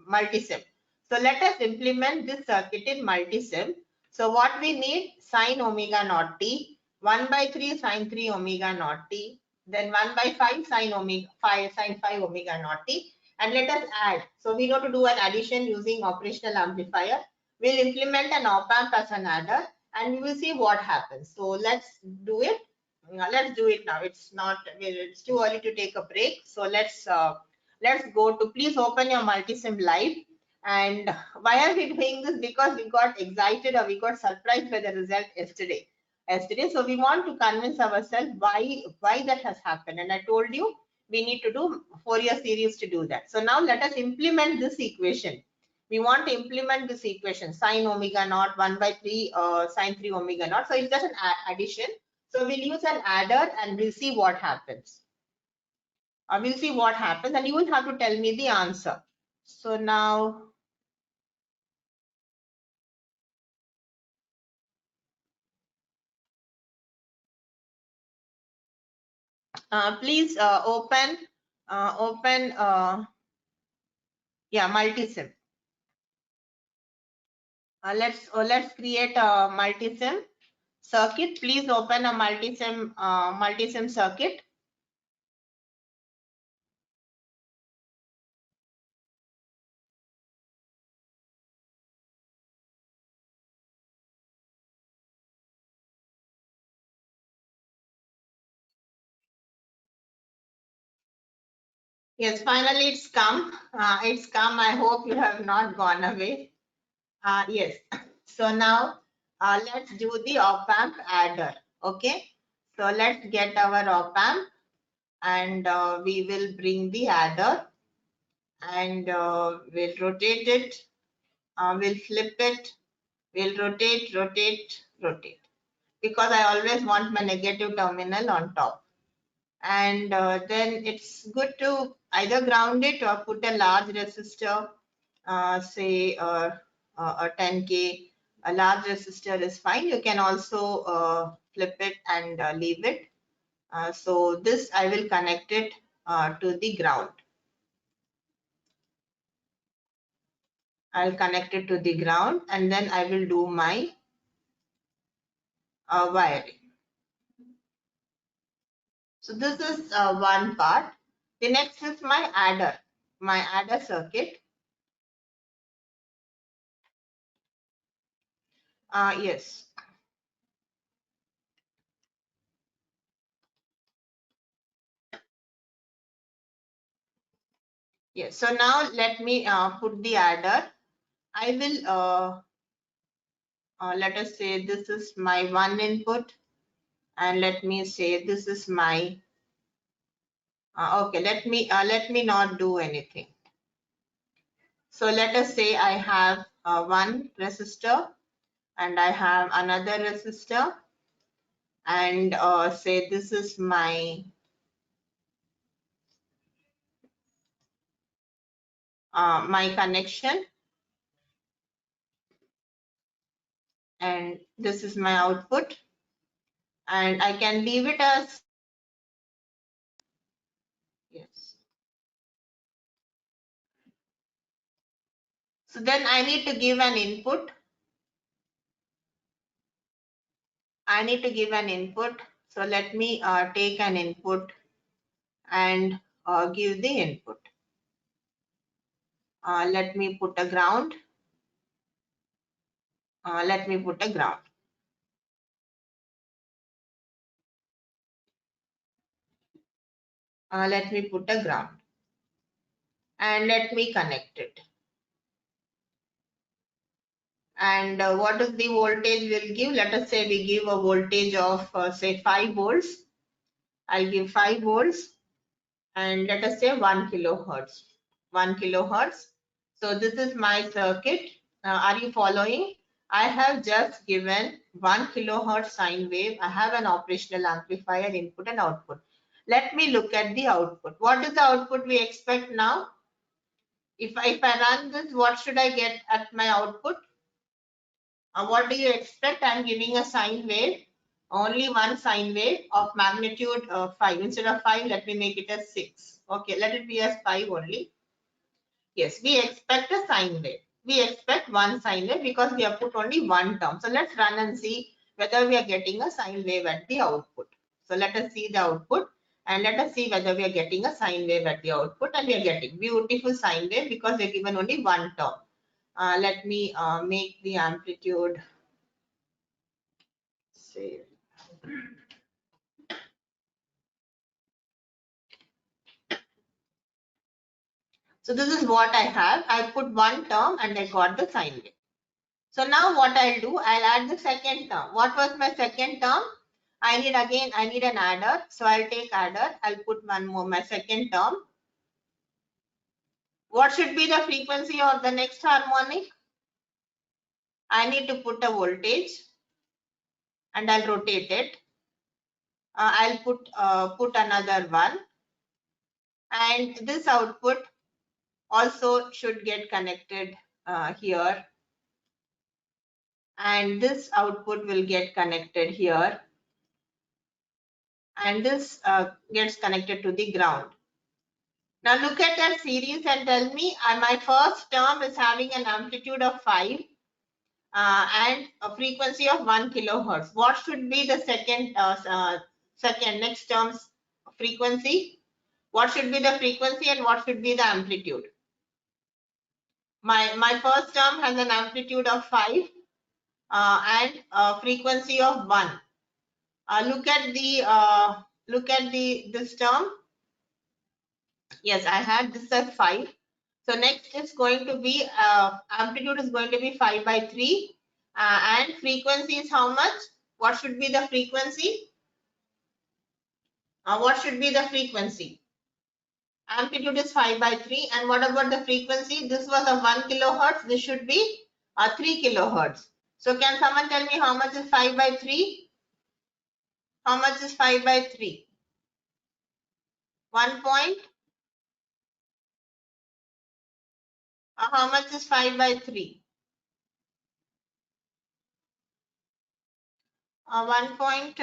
multisim. So let us implement this circuit in multisim. So what we need, sine omega naught t, 1 by 3 sine 3 omega naught t, then 1 by 5 sine omega 5 sine 5 omega naught t, and let us add. So we know to do an addition using operational amplifier. We'll implement an op amp as an adder, and we will see what happens. So let's do it. Let's do it now. It's too early to take a break. So let's go to, please open your multisim live. And why are we doing this? Because we got excited or we got surprised by the result yesterday. So we want to convince ourselves why that has happened. And I told you we need to do Fourier series to do that. So now let us implement this equation. We want to implement this equation, sine omega naught 1 by 3 sine 3 omega naught. So it's just an addition. So we'll use an adder and we'll see what happens. We'll see what happens, and you will have to tell me the answer. So now, please open multisim. Let's create a multisim circuit. Please open a multisim circuit. Yes, finally it's come. It's come. I hope you have not gone away. Yes. So now let's do the op amp adder. Okay. So let's get our op amp, and we will bring the adder, and we'll rotate it. We'll flip it. We'll rotate, because I always want my negative terminal on top. And then it's good to either ground it or put a large resistor, say a 10K a large resistor is fine. You can also flip it and leave it. So this I will connect it to the ground. I'll connect it to the ground and then I will do my wiring. So this is one part. The next is my adder circuit. Yes. Yes. So now let me put the adder. I will let us say this is my one input, and let me say this is my okay. Let me not do anything. So let us say I have one resistor and I have another resistor, and say this is my my connection, and this is my output, and I can leave it as yes. So then I need to give an input. I need to give an input. So let me take an input and give the input. Let me put a ground. Let me put a ground. Let me put a ground. And let me connect it. And what is the voltage we'll give? Let us say we give a voltage of say 5 volts. I'll give 5 volts and let us say 1 kilohertz. 1 kilohertz. So this is my circuit. Are you following? I have just given 1 kilohertz sine wave. I have an operational amplifier input and output. Let me look at the output. What is the output we expect now? If I run this, what should I get at my output? What do you expect? I'm giving a sine wave, only one sine wave of magnitude 5. Instead of 5, let me make it as 6. Okay, let it be as 5 only. Yes, we expect a sine wave. We expect one sine wave because we have put only one term. So let's run and see whether we are getting a sine wave at the output. So let us see the output and let us see whether we are getting a sine wave at the output, and we are getting beautiful sine wave because we are given only one term. Let me make the amplitude say. So this is what I have. I put one term and I got the sine wave. So now what I'll do, I'll add the second term. What was my second term? I need an adder. So I'll take adder. I'll put one more, my second term. What should be the frequency of the next harmonic? I need to put a voltage and I'll rotate it. I'll put another one, and this output also should get connected here, and this output will get connected here, and this gets connected to the ground. Now look at that series and tell me, my first term is having an amplitude of 5 and a frequency of 1 kilohertz. What should be the second next term's frequency? What should be the frequency and what should be the amplitude? My first term has an amplitude of 5 and a frequency of 1. Look at this term. Yes, I had this as 5. So next is going to be amplitude is going to be 5 by 3 and frequency is how much? What should be the frequency? What should be the frequency? Amplitude is 5 by 3, and what about the frequency? This was a 1 kilohertz. This should be a 3 kilohertz. So can someone tell me how much is 5 by 3? How much is 5 by 3? 1 point. How much is 5 by 3? 1 point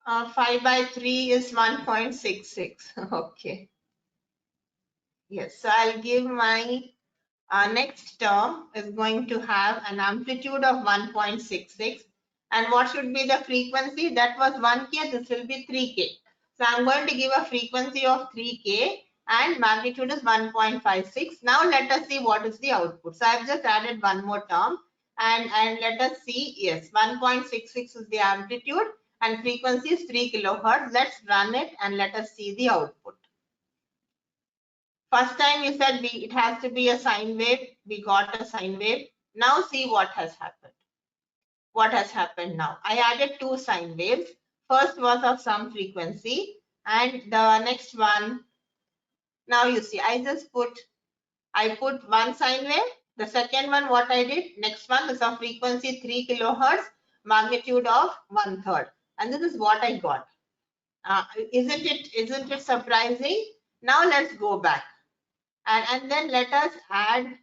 5 by 3 is 1.66. Okay. Yes, so I'll give my next term is going to have an amplitude of 1.66. And what should be the frequency? That was 1K, this will be 3K. So I'm going to give a frequency of 3K and magnitude is 1.56. Now let us see what is the output. So I've just added one more term and let us see. Yes, 1.66 is the amplitude and frequency is 3 kilohertz. Let's run it and let us see the output. First time we said it has to be a sine wave. We got a sine wave. Now see what has happened. What has happened now? I added two sine waves. First was of some frequency and the next one. Now you see, I put one sine wave. The second one, what I did, next one is of frequency 3 kilohertz, magnitude of 1/3. And this is what I got. Isn't it surprising? Now let's go back. And then let us add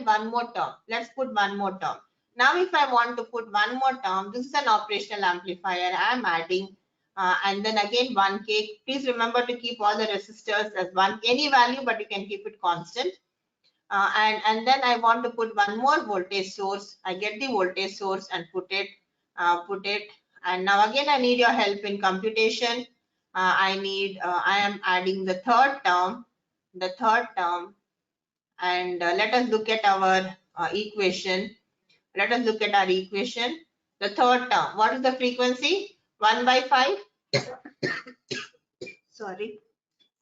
one more term. Let's put one more term. Now if I want to put one more term, this is an operational amplifier. I am adding and then again 1K. Please remember to keep all the resistors as any value, but you can keep it constant. And then I want to put one more voltage source. I get the voltage source and put it. And now again I need your help in computation. I am adding the third term, and let us look at our equation. Let us look at our equation. The third term, what is the frequency? 1 by 5. Sorry,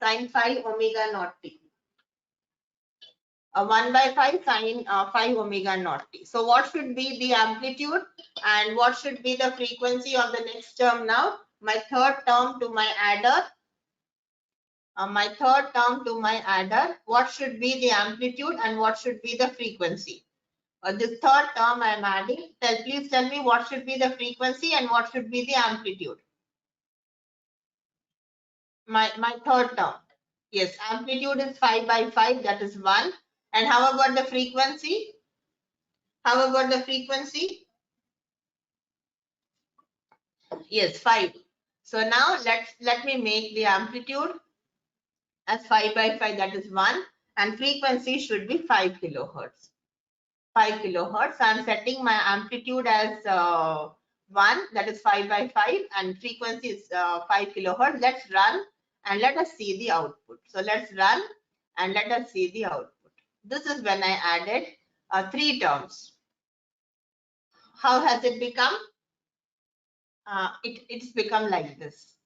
sine phi omega naught t. 1 by 5 sine phi omega naught t. So what should be the amplitude and what should be the frequency of the next term now? My third term to my adder. What should be the amplitude and what should be the frequency? This third term I am adding. Please tell me what should be the frequency and what should be the amplitude. My third term. Yes, amplitude is 5 by 5, that is 1. And how about the frequency? Yes, 5. So now let me make the amplitude as 5 by 5, that is 1, and frequency should be 5 kilohertz. 5 kilohertz. I'm setting my amplitude as 1, that is 5 by 5, and frequency is 5 kilohertz. Let's run and let us see the output. So let's run and let us see the output. This is when I added 3 terms. How has it become? It's become like this.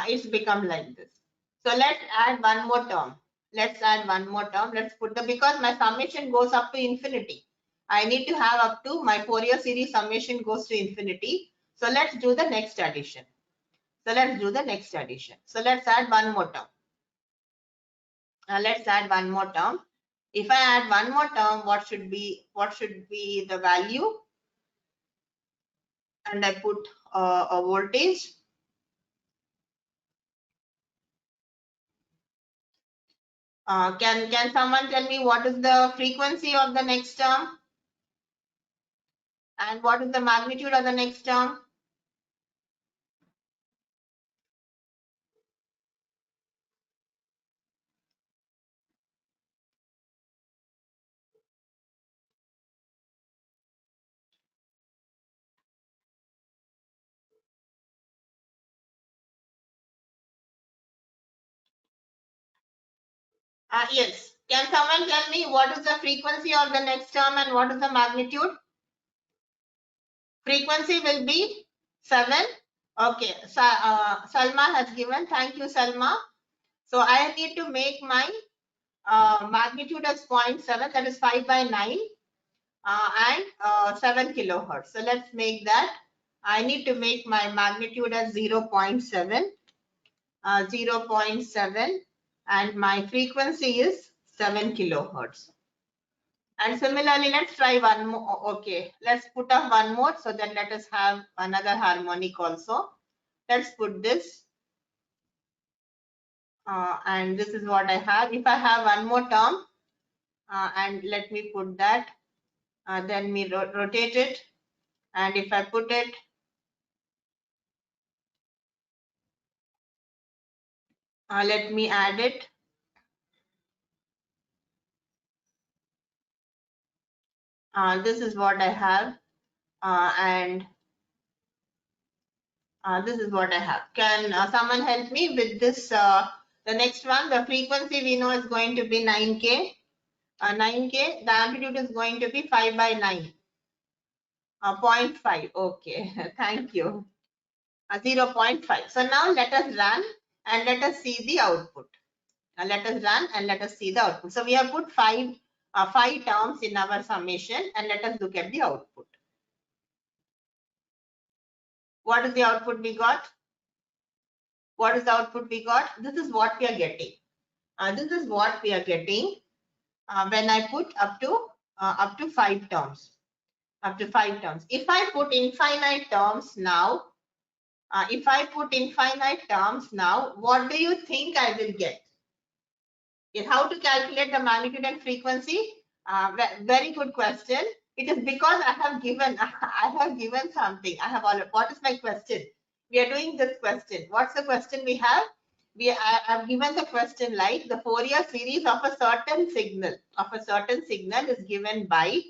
It's become like this. So let's add one more term. Let's put because my summation goes up to infinity. I need to have up to my Fourier series summation goes to infinity. So let's do the next addition. So let's add one more term. If I add one more term, what should be the value? And I put a voltage. Can someone tell me what is the frequency of the next term? And what is the magnitude of the next term? Yes. Can someone tell me what is the frequency of the next term and what is the magnitude? Frequency will be 7. Okay. Salma has given. Thank you, Salma. So I need to make my magnitude as 0.7, that is 5 by 9 and 7 kilohertz. So let's make that. I need to make my magnitude as 0.7. 0.7 and my frequency is 7 kilohertz. And similarly, let's try one more. Okay, let's put up one more. So then let us have another harmonic also. Let's put this. and this is what I have. If I have one more term, and let me put that, then we rotate it, and if I put it, let me add it. This is what I have, and this is what I have. Can someone help me with this? The next one, the frequency we know is going to be 9K. 9K, the amplitude is going to be 5 by 9. 0.5. Okay, thank you. 0.5. So now let us run and let us see the output. Let us run and let us see the output. So we have put five terms in our summation, and let us look at the output. What is the output we got? What is the output we got? This is what we are getting. This is what we are getting when I put up to 5 terms. Up to 5 terms. If I put infinite terms now, what do you think I will get? Is how to calculate the magnitude and frequency? Very good question. It is because I have given something. I have already. What is my question? We are doing this question. What's the question we have? I have given the question like the Fourier series of a certain signal is given by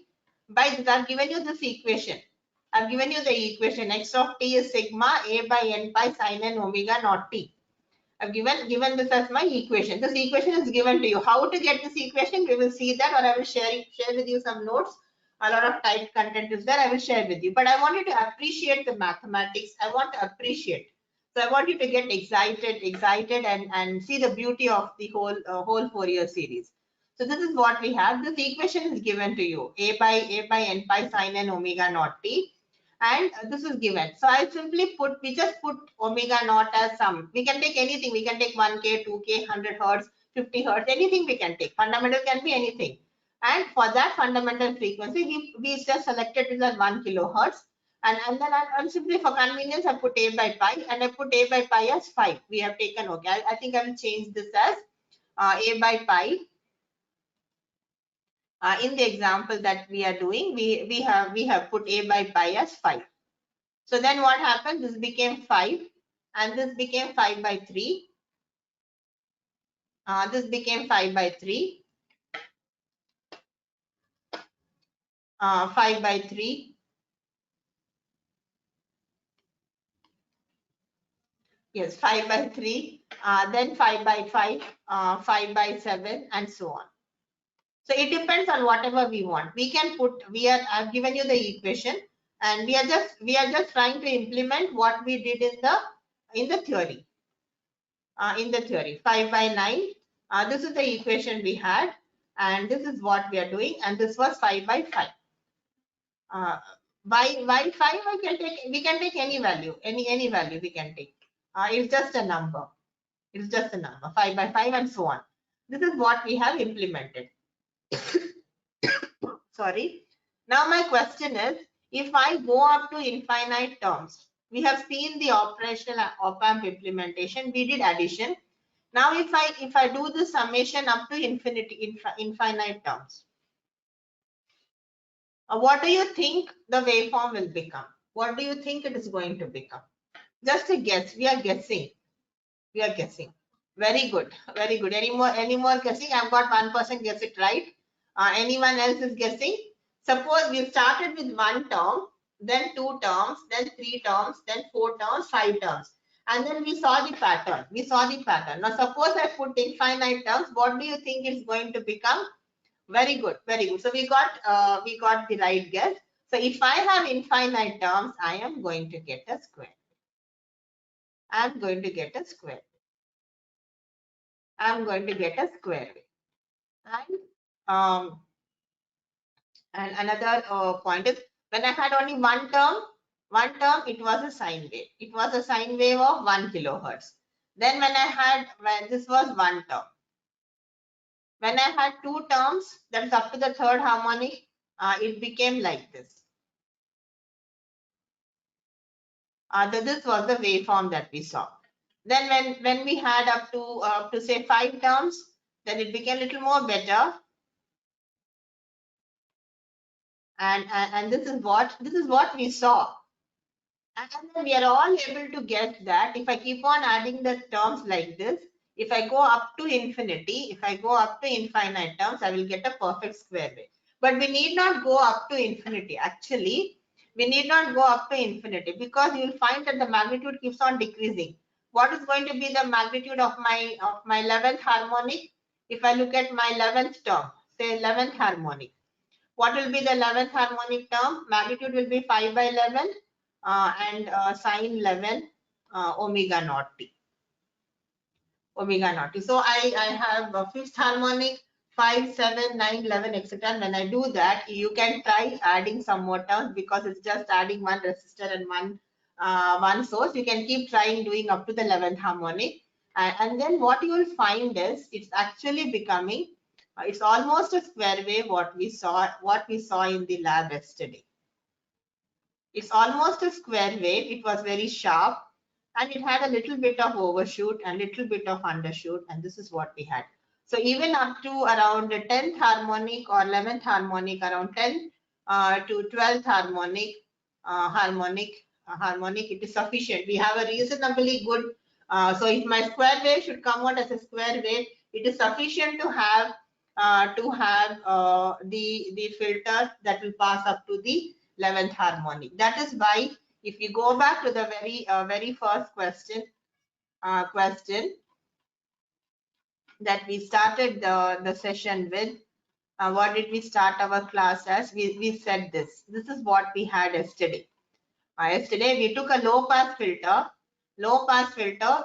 this. I've given you this equation. I've given you the equation x of t is sigma a by n pi sin n omega naught t. I've given this as my equation. This equation is given to you. How to get this equation? We will see that, or I will share with you some notes. A lot of typed content is there. I will share with you. But I want you to appreciate the mathematics. I want to appreciate. So I want you to get excited, and see the beauty of the whole Fourier series. So this is what we have. This equation is given to you. A by n pi sin n omega naught t. And this is given. So I simply we just put omega naught as sum. We can take anything. We can take 1K, 2K, 100 hertz, 50 hertz, anything we can take. Fundamental can be anything. And for that fundamental frequency, we just selected it as 1 kilohertz. And then I'll simply, for convenience, I put A by pi, and I put A by pi as 5. We have taken, okay. I think I will change this as A by pi. In the example that we are doing, we have put A by pi as 5. So then what happened? This became 5, and this became 5 by 3. This became 5 by 3. 5 by 3. Yes, 5 by 3. Then 5 by 5, 5 by 7, and so on. So it depends on whatever we want. We can put. I've given you the equation, and we are just trying to implement what we did in the theory. In the theory, 5 by 9. This is the equation we had, and this is what we are doing, and this was 5 by 5. By 5, we can take any value, any value we can take. It's just a number. It's just a number, 5 by 5, and so on. This is what we have implemented. Sorry. Now my question is, if I go up to infinite terms, we have seen the operational op-amp implementation. We did addition. Now if I do the summation up to infinite terms, what do you think the waveform will become? What do you think it is going to become? Just a guess. We are guessing. We are guessing. Very good. Very good. Any more guessing? I've got one person guess it right. Anyone else is guessing? Suppose we started with 1 term, then 2 terms, then 3 terms, then 4 terms, 5 terms. And then we saw the pattern. Now suppose I put infinite terms. What do you think is going to become? Very good. Very good. So we got the right guess. So if I have infinite terms, I am going to get a square. I'm going to get a square. I'm going to get a square wave. And another point is, when I had only one term, it was a sine wave. It was a sine wave of 1 kilohertz. Then when this was one term. When I had 2 terms, that's up to the third harmonic, it became like this. This was the waveform that we saw. Then when we had up to say 5 terms, then it became a little more better. And this is what we saw. And then we are all able to guess that if I keep on adding the terms like this, if I go up to infinity, if I go up to infinite terms, I will get a perfect square wave. But we need not go up to infinity. Actually, we need not go up to infinity, because you will find that the magnitude keeps on decreasing. What is going to be the magnitude of my 11th harmonic? If I look at my 11th term, say 11th harmonic, what will be the 11th harmonic term? Magnitude will be 5 by 11 and sine 11 omega naught t. Omega naught t. So I have a fifth harmonic 5, 7, 9, 11, etc. And when I do that, you can try adding some more terms, because it's just adding one resistor and one source. You can keep trying doing up to the 11th harmonic. And then what you will find is it's actually becoming it's almost a square wave what we saw in the lab yesterday. It's almost a square wave. It was very sharp, and it had a little bit of overshoot and little bit of undershoot, and this is what we had. So even up to around the 10th harmonic or 11th harmonic, around 10 to 12th harmonic, it is sufficient. We have a reasonably good. So if my square wave should come out as a square wave, it is sufficient to have the filter that will pass up to the 11th harmonic. That is why, if you go back to the very first question that we started the session with, what did we start our class as? We said this is what we had yesterday. Yesterday we took a low pass filter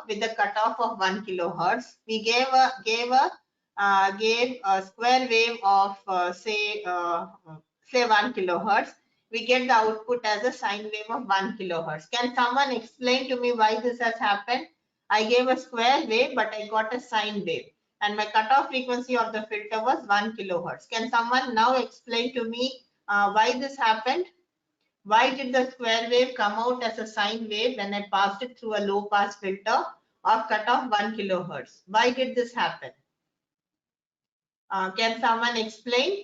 with the cutoff of 1 kilohertz. We gave a square wave of say 1 kilohertz. We get the output as a sine wave of 1 kilohertz. Can someone explain to me why this has happened? I gave a square wave, but I got a sine wave, and my cutoff frequency of the filter was 1 kilohertz. Can someone now explain to me why this happened? Why did the square wave come out as a sine wave when I passed it through a low pass filter of cutoff 1 kilohertz? Why did this happen? Can someone explain?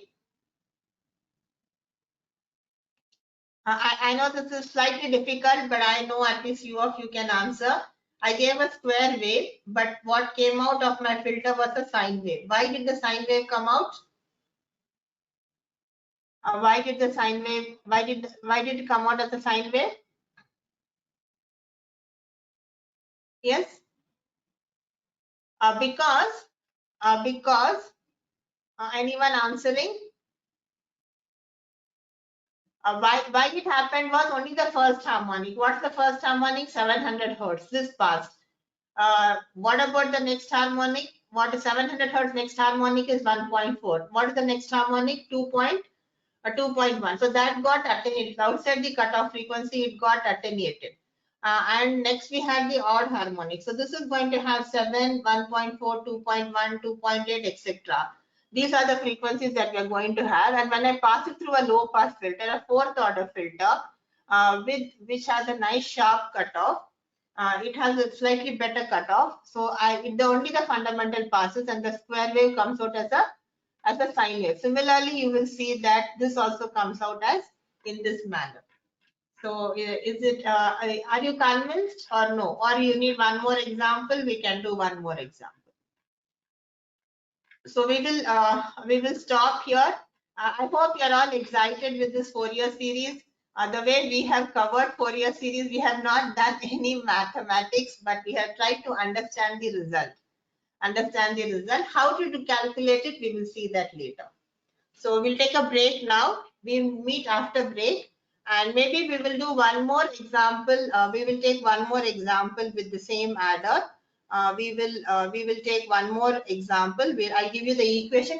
I know this is slightly difficult, but I know at least few of you can answer. I gave a square wave, but what came out of my filter was a sine wave. Why did the sine wave come out? Why did the sine wave? Why did it come out as a sine wave? Yes, because anyone answering? Why it happened was only the first harmonic. What's the first harmonic? 700 hertz. This passed. What about the next harmonic? What is 700 hertz? Next harmonic is 1.4. What is the next harmonic? 2.1. So that got attenuated. Outside the cutoff frequency, it got attenuated. And next we have the odd harmonic. So this is going to have 7, 1.4, 2.1, 2.8, etc. These are the frequencies that we are going to have. And when I pass it through a low pass filter, a fourth order filter, which has a nice sharp cutoff, it has a slightly better cutoff. So only the fundamental passes, and the square wave comes out as a sine wave. Similarly, you will see that this also comes out as in this manner. So is it, are you convinced or no? Or you need one more example? We can do one more example. So we will stop here. I hope you're all excited with this Fourier series. The way we have covered Fourier series, we have not done any mathematics, but we have tried to understand the result. How to calculate it, we will see that later. So we'll take a break now. We'll meet after break, and maybe we will do one more example. We will take one more example with the same adder. We will take one more example where I give you the equation.